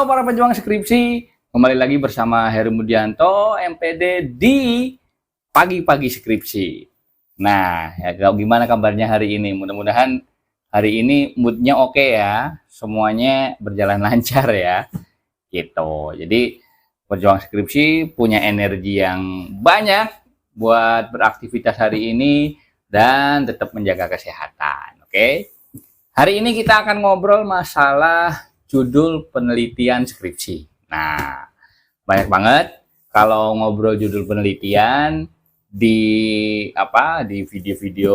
Halo para pejuang skripsi, kembali lagi bersama Heru Mudianto, MPD di Pagi-Pagi Skripsi. Nah, ya, gimana kabarnya hari ini? Mudah-mudahan hari ini moodnya oke ya, semuanya berjalan lancar ya, gitu. Jadi pejuang skripsi punya energi yang banyak buat beraktivitas hari ini dan tetap menjaga kesehatan, oke? Hari ini kita akan ngobrol masalah judul penelitian skripsi. Nah, banyak banget kalau ngobrol judul penelitian di video-video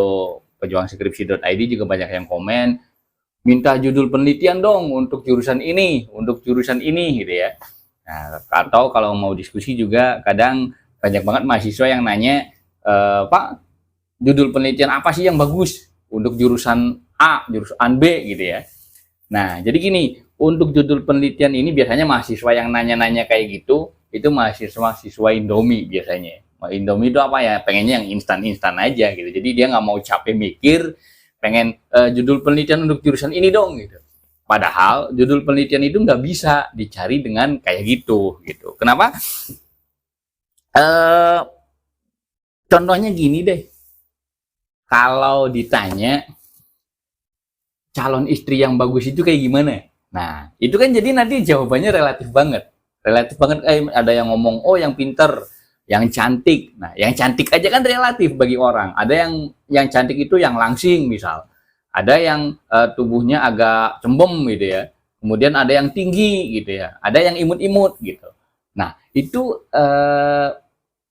pejuangskripsi.id juga banyak yang komen minta judul penelitian dong untuk jurusan ini gitu ya. Nah, atau kalau mau diskusi juga kadang banyak banget mahasiswa yang nanya, Pak, judul penelitian apa sih yang bagus untuk jurusan A, jurusan B gitu ya. Nah, jadi gini, untuk judul penelitian ini biasanya mahasiswa yang nanya-nanya kayak gitu, itu mahasiswa Indomie biasanya. Indomie itu apa ya? Pengennya yang instan-instan aja gitu. Jadi dia nggak mau capek mikir, pengen judul penelitian untuk jurusan ini dong gitu. Padahal judul penelitian itu nggak bisa dicari dengan kayak gitu. Kenapa? Contohnya gini deh. Kalau ditanya calon istri yang bagus itu kayak gimana? Nah, itu kan jadi nanti jawabannya relatif banget. Relatif banget, ada yang ngomong, oh yang pinter, yang cantik. Nah, yang cantik aja kan relatif bagi orang. Ada yang cantik itu yang langsing misal. Ada yang tubuhnya agak cembem gitu ya. Kemudian ada yang tinggi gitu ya. Ada yang imut-imut gitu. Nah, itu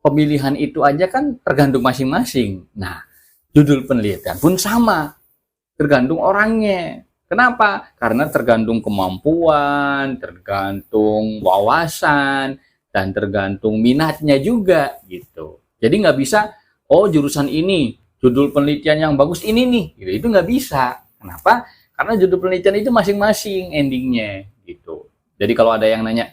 pemilihan itu aja kan tergantung masing-masing. Nah, judul penelitian pun sama. Tergantung orangnya. Kenapa? Karena tergantung kemampuan, tergantung wawasan, dan tergantung minatnya juga gitu. Jadi nggak bisa, oh jurusan ini, judul penelitian yang bagus ini nih, gitu. Itu nggak bisa. Kenapa? Karena judul penelitian itu masing-masing endingnya gitu. Jadi kalau ada yang nanya,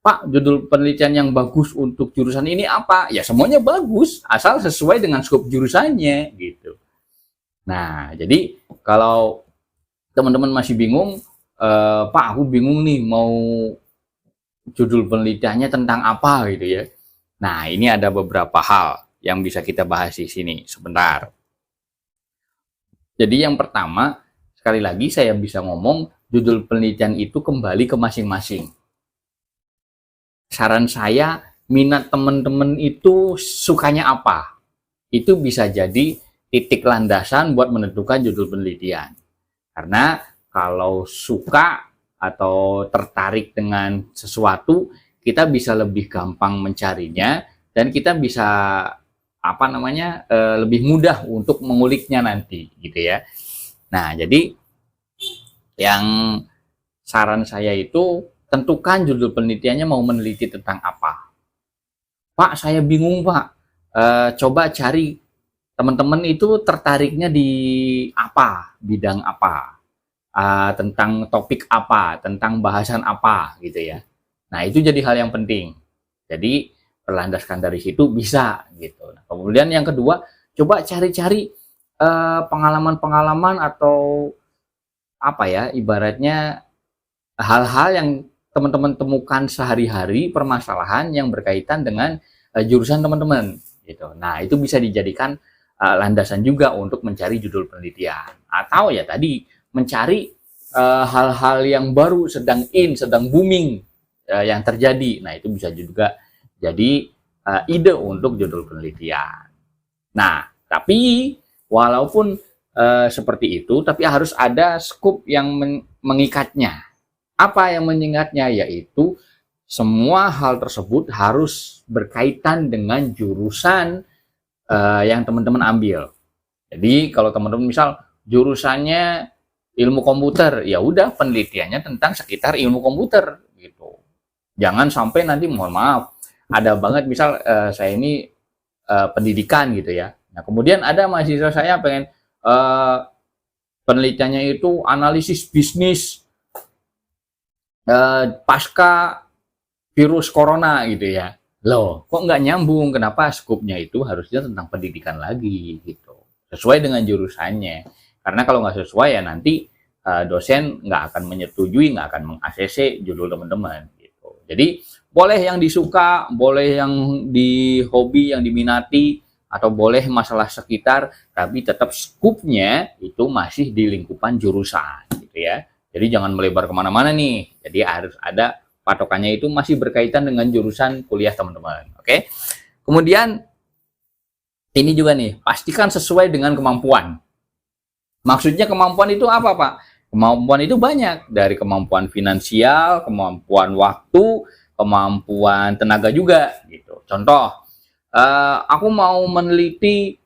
Pak, judul penelitian yang bagus untuk jurusan ini apa? Ya semuanya bagus, asal sesuai dengan skop jurusannya gitu. Nah, jadi kalau teman-teman masih bingung, Pak, aku bingung nih mau judul penelitiannya tentang apa gitu ya. Nah, ini ada beberapa hal yang bisa kita bahas di sini sebentar. Jadi yang pertama, sekali lagi saya bisa ngomong judul penelitian itu kembali ke masing-masing. Saran saya, minat teman-teman itu sukanya apa? Itu bisa jadi titik landasan buat menentukan judul penelitian. Karena kalau suka atau tertarik dengan sesuatu, kita bisa lebih gampang mencarinya dan kita bisa lebih mudah untuk menguliknya nanti gitu ya. Nah, jadi yang saran saya itu tentukan judul penelitiannya mau meneliti tentang apa. Pak, saya bingung Pak. Coba cari teman-teman itu tertariknya di apa, bidang apa, tentang topik apa, tentang bahasan apa gitu ya. Nah, itu jadi hal yang penting. Jadi berlandaskan dari situ bisa gitu. Nah, kemudian yang kedua, coba cari-cari pengalaman-pengalaman atau apa ya, ibaratnya hal-hal yang teman-teman temukan sehari-hari, permasalahan yang berkaitan dengan jurusan teman-teman gitu. Nah, itu bisa dijadikan landasan juga untuk mencari judul penelitian. Atau ya tadi mencari hal-hal yang baru, sedang booming yang terjadi. Nah, itu bisa juga jadi ide untuk judul penelitian. Nah, tapi walaupun seperti itu, tapi harus ada skop yang mengikatnya. Apa yang mengikatnya? Yaitu semua hal tersebut harus berkaitan dengan jurusan yang teman-teman ambil. Jadi kalau teman-teman misal jurusannya ilmu komputer, ya udah penelitiannya tentang sekitar ilmu komputer gitu. Jangan sampai nanti, mohon maaf, ada banget misal saya ini pendidikan gitu ya. Nah, kemudian ada mahasiswa saya pengen penelitiannya itu analisis bisnis pasca virus corona gitu ya. Loh, kok nggak nyambung? Kenapa skupnya itu harusnya tentang pendidikan lagi gitu, sesuai dengan jurusannya. Karena kalau nggak sesuai ya nanti dosen nggak akan menyetujui, nggak akan meng-ACC judul teman-teman gitu. Jadi boleh yang disuka, boleh yang di hobi, yang diminati, atau boleh masalah sekitar, tapi tetap skupnya itu masih di lingkupan jurusan gitu ya. Jadi jangan melebar kemana-mana nih. Jadi harus ada patokannya, itu masih berkaitan dengan jurusan kuliah teman-teman. Oke. Kemudian ini juga nih, pastikan sesuai dengan kemampuan. Maksudnya kemampuan itu apa, Pak? Kemampuan itu banyak, dari kemampuan finansial, kemampuan waktu, kemampuan tenaga juga gitu. Contoh, aku mau meneliti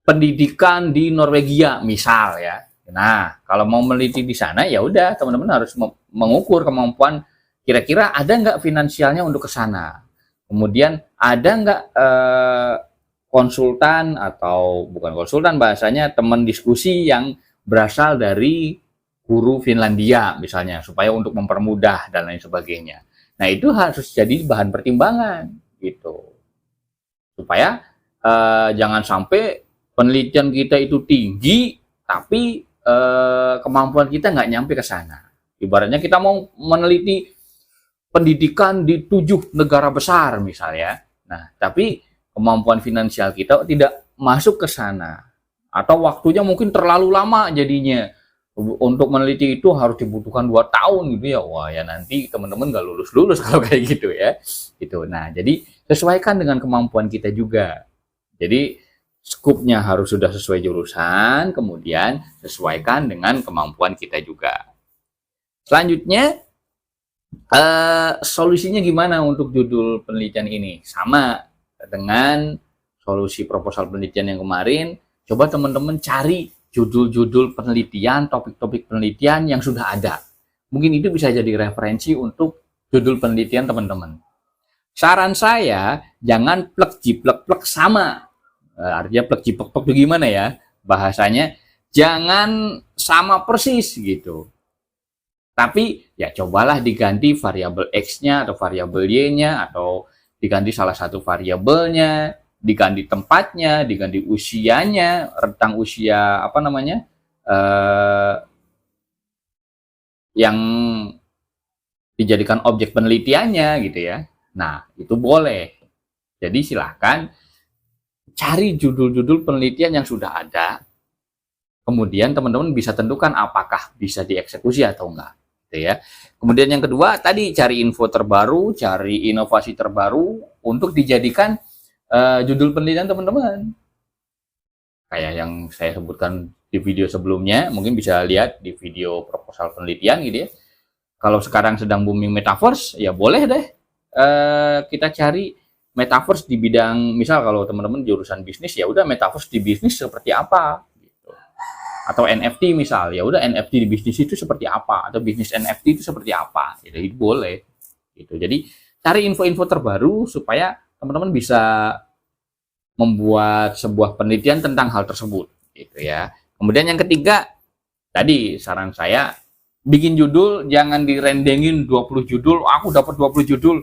pendidikan di Norwegia misal ya. Nah, kalau mau meneliti di sana ya udah teman-teman harus mengukur kemampuan, kira-kira ada nggak finansialnya untuk ke sana. Kemudian ada nggak konsultan, atau bukan konsultan bahasanya, teman diskusi yang berasal dari guru Finlandia misalnya, supaya untuk mempermudah dan lain sebagainya. Nah, itu harus jadi bahan pertimbangan gitu. Supaya jangan sampai penelitian kita itu tinggi, tapi kemampuan kita nggak nyampe ke sana. Ibaratnya kita mau meneliti pendidikan di 7 negara besar misalnya, nah tapi kemampuan finansial kita tidak masuk ke sana, atau waktunya mungkin terlalu lama jadinya. Untuk meneliti itu harus dibutuhkan 2 tahun gitu ya. Wah ya, nanti teman-teman nggak lulus-lulus kalau kayak gitu ya. Gitu. Nah, jadi sesuaikan dengan kemampuan kita juga. Jadi skupnya harus sudah sesuai jurusan, kemudian sesuaikan dengan kemampuan kita juga. Selanjutnya, solusinya gimana untuk judul penelitian ini? Sama dengan solusi proposal penelitian yang kemarin, coba teman-teman cari judul-judul penelitian, topik-topik penelitian yang sudah ada. Mungkin itu bisa jadi referensi untuk judul penelitian teman-teman. Saran saya, jangan plek-jiplek-plek sama. Artinya plek-jiplek-plek itu gimana ya? Bahasanya, jangan sama persis gitu. Tapi ya cobalah diganti variabel X-nya atau variabel Y-nya, atau diganti salah satu variabelnya, diganti tempatnya, diganti usianya, rentang usia apa namanya, yang dijadikan objek penelitiannya gitu ya. Nah, itu boleh. Jadi silahkan cari judul-judul penelitian yang sudah ada, kemudian teman-teman bisa tentukan apakah bisa dieksekusi atau enggak gitu ya. Kemudian yang kedua tadi, cari info terbaru, cari inovasi terbaru untuk dijadikan judul penelitian teman-teman. Kayak yang saya sebutkan di video sebelumnya, mungkin bisa lihat di video proposal penelitian gitu ya. Kalau sekarang sedang booming metaverse, ya boleh deh kita cari metaverse di bidang, misal kalau teman-teman jurusan bisnis, ya udah metaverse di bisnis seperti apa gitu. Atau NFT misal, ya udah NFT di bisnis itu seperti apa, atau bisnis NFT itu seperti apa gitu. Itu boleh gitu. Jadi cari info-info terbaru supaya teman-teman bisa membuat sebuah penelitian tentang hal tersebut gitu ya. Kemudian yang ketiga, tadi saran saya, bikin judul jangan direndengin 20 judul, aku dapat 20 judul.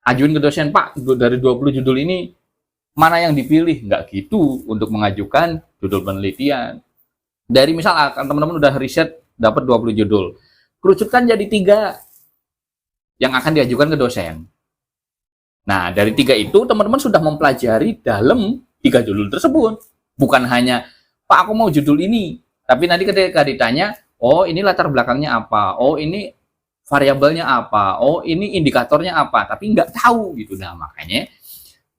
Ajuin ke dosen, Pak, dari 20 judul ini mana yang dipilih? Nggak gitu untuk mengajukan judul penelitian. Dari misal teman-teman udah riset dapat 20 judul, kerucutkan jadi 3 yang akan diajukan ke dosen. Nah, dari 3 itu teman-teman sudah mempelajari dalam 3 judul tersebut. Bukan hanya, Pak, aku mau judul ini. Tapi nanti ketika ditanya, oh ini latar belakangnya apa? Oh ini variabelnya apa? Oh ini indikatornya apa? Tapi nggak tahu gitu. Nah, makanya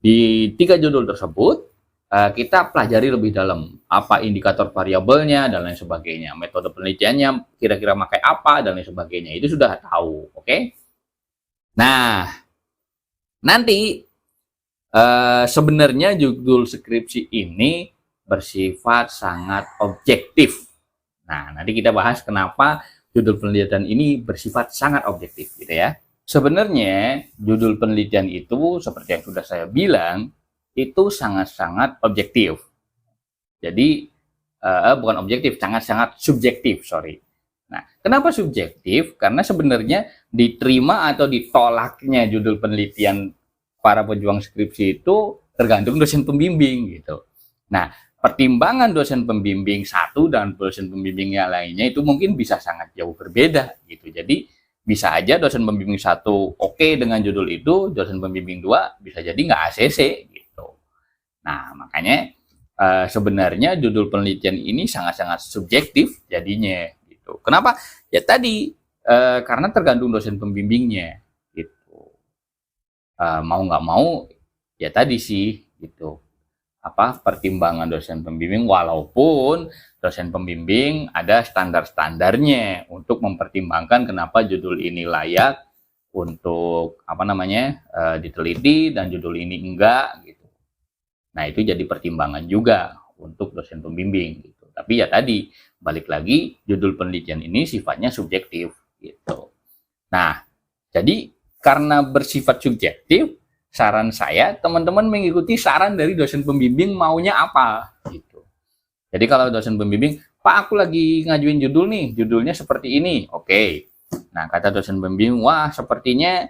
di 3 judul tersebut kita pelajari lebih dalam. Apa indikator variabelnya dan lain sebagainya. Metode penelitiannya kira-kira pakai apa dan lain sebagainya. Itu sudah tahu. Oke? Nah, nanti sebenarnya judul skripsi ini bersifat sangat objektif. Nah, nanti kita bahas kenapa judul penelitian ini bersifat sangat objektif gitu ya. Sebenarnya judul penelitian itu seperti yang sudah saya bilang, itu sangat-sangat objektif. Jadi bukan objektif, sangat-sangat subjektif, sorry. Nah, kenapa subjektif? Karena sebenarnya diterima atau ditolaknya judul penelitian para pejuang skripsi itu tergantung dosen pembimbing gitu. Nah, pertimbangan dosen pembimbing satu dan dosen pembimbing yang lainnya itu mungkin bisa sangat jauh berbeda gitu. Jadi bisa aja dosen pembimbing satu oke dengan judul itu, dosen pembimbing dua bisa jadi nggak ACC gitu. Nah makanya sebenarnya judul penelitian ini sangat-sangat subjektif jadinya gitu. Kenapa? Ya tadi karena tergantung dosen pembimbingnya gitu. Mau nggak mau ya tadi sih gitu. Pertimbangan dosen pembimbing, walaupun dosen pembimbing ada standar-standarnya untuk mempertimbangkan kenapa judul ini layak untuk diteliti dan judul ini enggak gitu. Nah itu jadi pertimbangan juga untuk dosen pembimbing gitu. Tapi ya tadi balik lagi judul penelitian ini sifatnya subjektif gitu. Nah jadi karena bersifat subjektif, saran saya teman-teman mengikuti saran dari dosen pembimbing maunya apa gitu. Jadi kalau dosen pembimbing, Pak aku lagi ngajuin judul nih, judulnya seperti ini, oke. Nah kata dosen pembimbing, wah sepertinya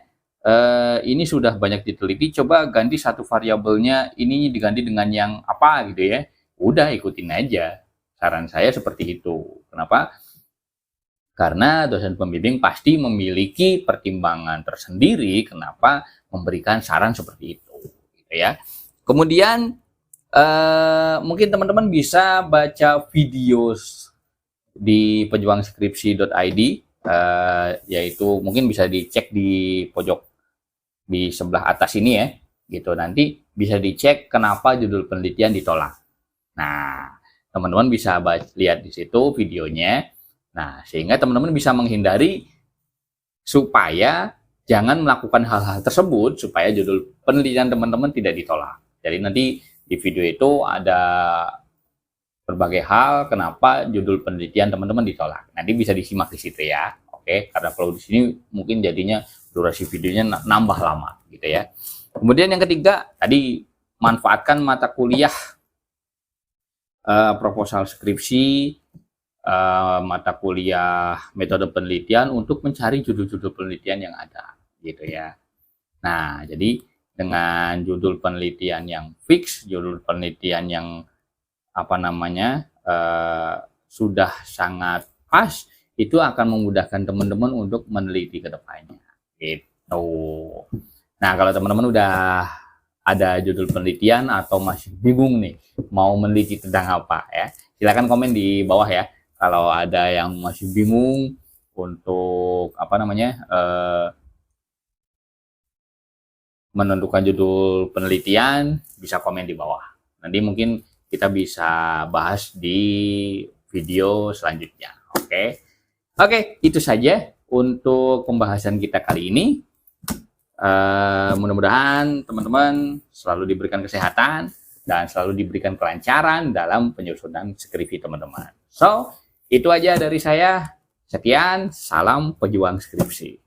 ini sudah banyak diteliti, coba ganti satu variabelnya, ini diganti dengan yang apa gitu ya. Udah ikutin aja. Saran saya seperti itu. Kenapa? Karena dosen pembimbing pasti memiliki pertimbangan tersendiri kenapa memberikan saran seperti itu, gitu ya. Kemudian mungkin teman-teman bisa baca video di pejuangskripsi.id, yaitu mungkin bisa dicek di pojok di sebelah atas ini ya, gitu. Nanti bisa dicek kenapa judul penelitian ditolak. Nah, teman-teman bisa lihat di situ videonya. Nah, sehingga teman-teman bisa menghindari supaya jangan melakukan hal-hal tersebut supaya judul penelitian teman-teman tidak ditolak. Jadi nanti di video itu ada berbagai hal kenapa judul penelitian teman-teman ditolak. Nanti bisa disimak di situ ya. Oke, karena kalau di sini mungkin jadinya durasi videonya nambah lama gitu ya. Kemudian yang ketiga, tadi manfaatkan mata kuliah proposal skripsi, mata kuliah metode penelitian untuk mencari judul-judul penelitian yang ada gitu ya. Nah jadi dengan judul penelitian yang fix, judul penelitian yang sudah sangat pas, itu akan memudahkan teman-teman untuk meneliti ke depannya gitu. Nah kalau teman-teman udah ada judul penelitian atau masih bingung nih mau meneliti tentang apa ya, silakan komen di bawah ya. Kalau ada yang masih bingung untuk menentukan judul penelitian, bisa komen di bawah. Nanti mungkin kita bisa bahas di video selanjutnya. Oke, itu saja untuk pembahasan kita kali ini. Mudah-mudahan teman-teman selalu diberikan kesehatan dan selalu diberikan kelancaran dalam penyusunan skripsi teman-teman. So, itu aja dari saya. Sekian, salam pejuang skripsi.